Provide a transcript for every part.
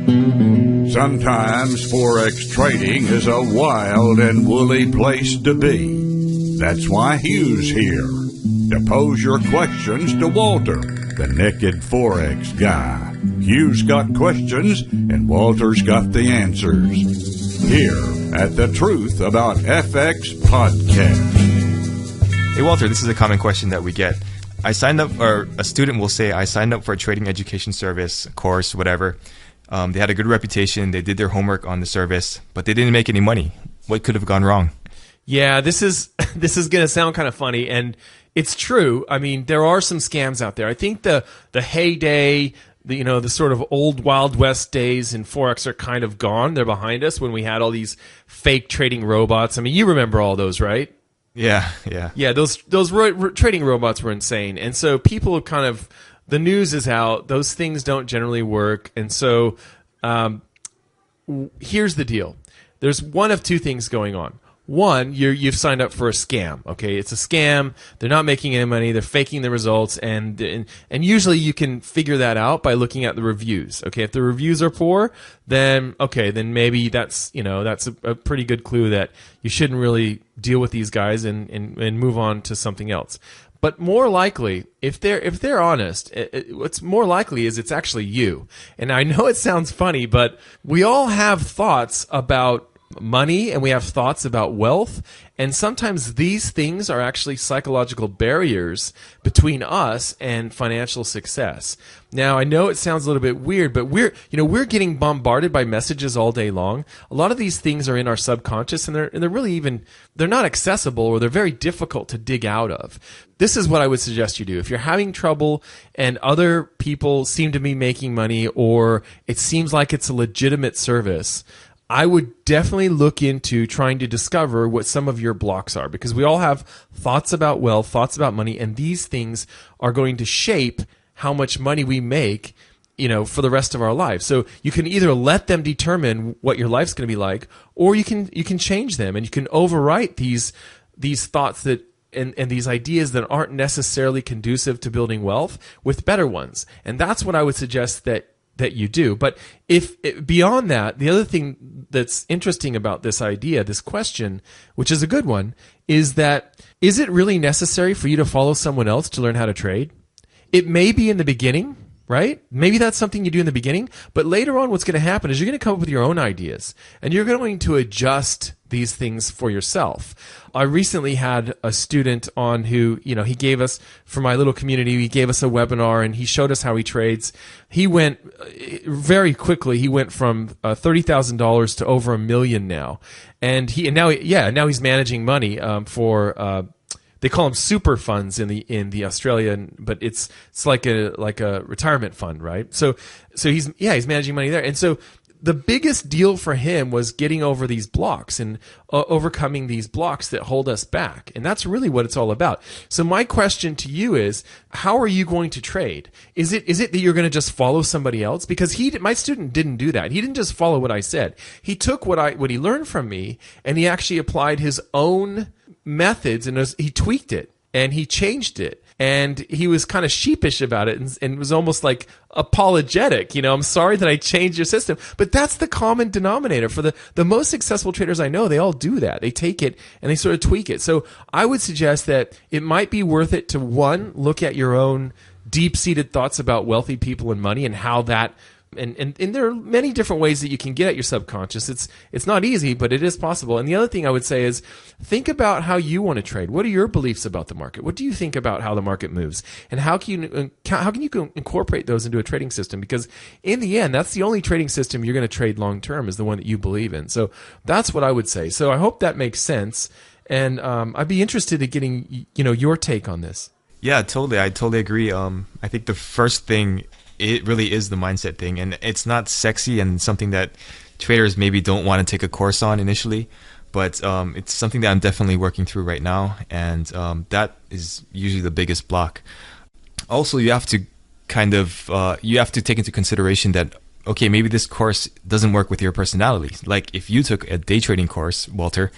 Sometimes Forex trading is a wild and woolly place to be. That's why Hugh's here, to pose your questions to Walter, the naked Forex guy. Hugh's got questions, and Walter's got the answers. Here at the Truth About FX podcast. Hey, Walter, this is a common question that we get. I signed up, or a student will say, I signed up for a trading education service, course, whatever. They had a good reputation. They did their homework on the service, but they didn't make any money. What could have gone wrong? Yeah, this is going to sound kind of funny, and it's true. I mean, there are some scams out there. I think the heyday, the sort of old Wild West days in Forex are kind of gone. They're behind us when we had all these fake trading robots. I mean, you remember all those, right? Yeah. Yeah, those trading robots were insane. And so people kind of, the news is out. Those things don't generally work. And so here's the deal. There's one of two things going on. One, you've signed up for a scam. Okay, it's a scam. They're not making any money. They're faking the results, and usually you can figure that out by looking at the reviews. Okay, if the reviews are poor, then maybe that's a pretty good clue that you shouldn't really deal with these guys and move on to something else. But more likely, if they're honest, what's more likely is it's actually you. And I know it sounds funny, but we all have thoughts about money, and we have thoughts about wealth, and sometimes these things are actually psychological barriers between us and financial success. Now, I know it sounds a little bit weird, but we're getting bombarded by messages all day long. A lot of these things are in our subconscious, and they're not accessible, or they're very difficult to dig out of. This is what I would suggest you do. If you're having trouble and other people seem to be making money, or it seems like it's a legitimate service, I would definitely look into trying to discover what some of your blocks are, because we all have thoughts about wealth, thoughts about money, and these things are going to shape how much money we make, for the rest of our lives. So you can either let them determine what your life's going to be like, or you can change them, and you can overwrite these thoughts that and these ideas that aren't necessarily conducive to building wealth with better ones. And that's what I would suggest that you do. But if beyond that, the other thing that's interesting about this idea, this question, which is a good one, is it really necessary for you to follow someone else to learn how to trade? It may be in the beginning, right? Maybe that's something you do in the beginning, but later on what's going to happen is you're going to come up with your own ideas, and you're going to adjust these things for yourself. I recently had a student on who, he gave us, for my little community, he gave us a webinar, and he showed us how he trades. He went very quickly. He went from $30,000 to over $1 million now, and now he's managing money for. They call them super funds in the Australian, but it's like a retirement fund, right? So he's managing money there, and so the biggest deal for him was getting over these blocks and overcoming these blocks that hold us back. And that's really what it's all about. So my question to you is, how are you going to trade? Is it that you're going to just follow somebody else? Because my student didn't do that. He didn't just follow what I said. He took what he learned from me, and he actually applied his own methods, and he tweaked it, and he changed it. And he was kind of sheepish about it, and was almost like apologetic. I'm sorry that I changed your system. But that's the common denominator. For the most successful traders I know, they all do that. They take it and they sort of tweak it. So I would suggest that it might be worth it to, one, look at your own deep-seated thoughts about wealthy people and money, and how that and there are many different ways that you can get at your subconscious. It's not easy, but it is possible. And the other thing I would say is, think about how you want to trade. What are your beliefs about the market? What do you think about how the market moves? And how can you incorporate those into a trading system? Because in the end, that's the only trading system you're going to trade long term, is the one that you believe in. So that's what I would say. So I hope that makes sense. And I'd be interested in getting your take on this. Yeah, totally. I totally agree. I think the first thing, it really is the mindset thing, and it's not sexy and something that traders maybe don't want to take a course on initially, but it's something that I'm definitely working through right now, and that is usually the biggest block. Also, you have to take into consideration that, okay, maybe this course doesn't work with your personality. Like if you took a day trading course, Walter,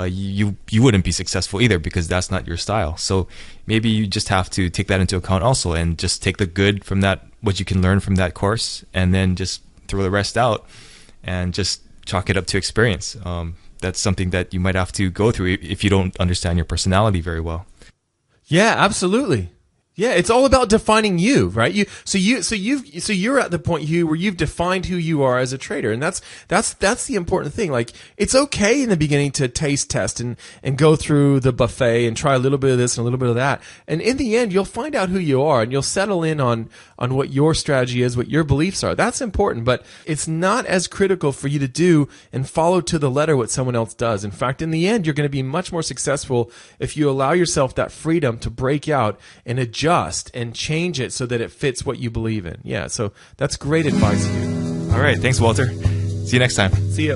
you wouldn't be successful either, because that's not your style. So maybe you just have to take that into account also, and just take the good from that, what you can learn from that course, and then just throw the rest out and just chalk it up to experience. That's something that you might have to go through if you don't understand your personality very well. Yeah, absolutely. Yeah, it's all about defining you, right? So you're at the point, Hugh, where you've defined who you are as a trader, and that's the important thing. Like, it's okay in the beginning to taste test and go through the buffet and try a little bit of this and a little bit of that, and in the end, you'll find out who you are, and you'll settle in on what your strategy is, what your beliefs are. That's important, but it's not as critical for you to do and follow to the letter what someone else does. In fact, in the end, you're going to be much more successful if you allow yourself that freedom to break out and adjust and change it so that it fits what you believe in. Yeah, so that's great advice, Hugh. All right. Thanks, Walter. See you next time. See ya.